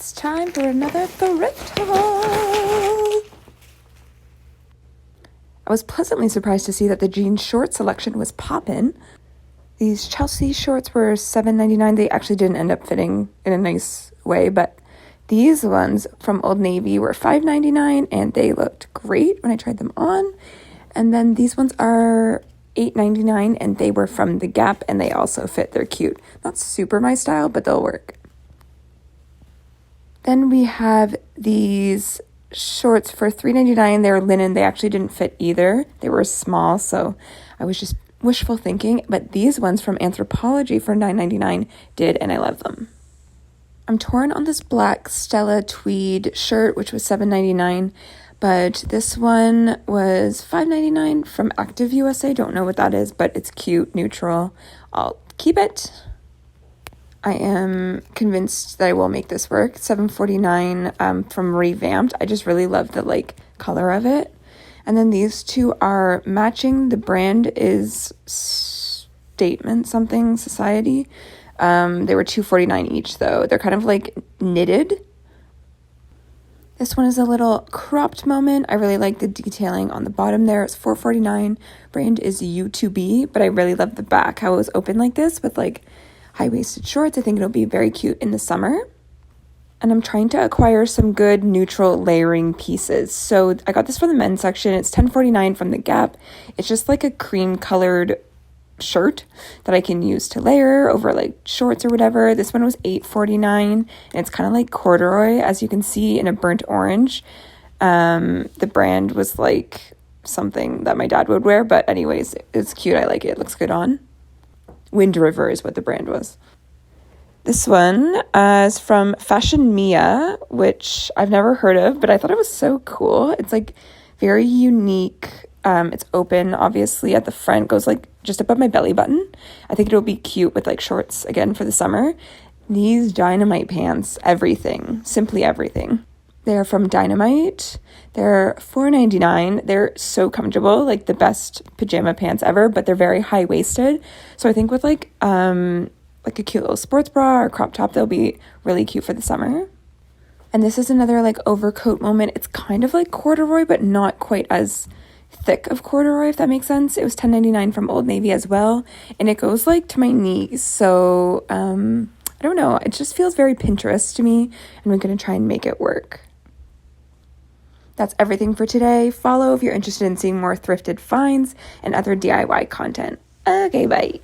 It's time for another thrift haul. I was pleasantly surprised to see that the jean short selection was poppin'. These Chelsea shorts were $7.99. They actually didn't end up fitting in a nice way, but these ones from Old Navy were $5.99, and they looked great when I tried them on. And then these ones are $8.99, and they were from the Gap, and they also fit. They're cute. Not super my style, but they'll work. Then we have these shorts for $3.99. They're linen. They actually didn't fit either. They were small, so I was just wishful thinking. But these ones from Anthropologie for $9.99 did, and I love them. I'm torn on this black Stella tweed shirt, which was $7.99. But this one was $5.99 from Active USA. Don't know what that is, but it's cute, neutral. I'll keep it. I am convinced that I will make this work. $7.49 from Revamped. I just really love the color of it. And then these two are matching. The brand is Statement something Society. They were $2.49 each though. They're kind of knitted. This one is a little cropped moment. I really like the detailing on the bottom there. It's $4.49. Brand is U2B, but I really love the back, how it was open like this with high-waisted shorts. I think it'll be very cute in the summer. And I'm trying to acquire some good neutral layering pieces. So I got this from the men's section. It's $10.49 from the Gap. It's just a cream-colored shirt that I can use to layer over shorts or whatever. This one was $8.49, and it's kind of corduroy, as you can see, in a burnt orange. The brand was something that my dad would wear, but anyways, it's cute. I like it. It looks good on. Wind River is what the brand was. This one is from Fashion Mia, which I've never heard of, but I thought it was so cool. It's very unique. It's open, obviously, at the front, goes just above my belly button. I think it'll be cute with shorts again for the summer. These Dynamite pants, everything, simply everything. They're from Dynamite. They're $4.99. They're so comfortable, the best pajama pants ever, but they're very high-waisted. So I think with a cute little sports bra or crop top, they'll be really cute for the summer. And this is another overcoat moment. It's kind of like corduroy, but not quite as thick of corduroy, if that makes sense. It was $10.99 from Old Navy as well, and it goes to my knees. So I don't know. It just feels very Pinterest to me, and we're going to try and make it work. That's everything for today. Follow if you're interested in seeing more thrifted finds and other DIY content. Okay, bye.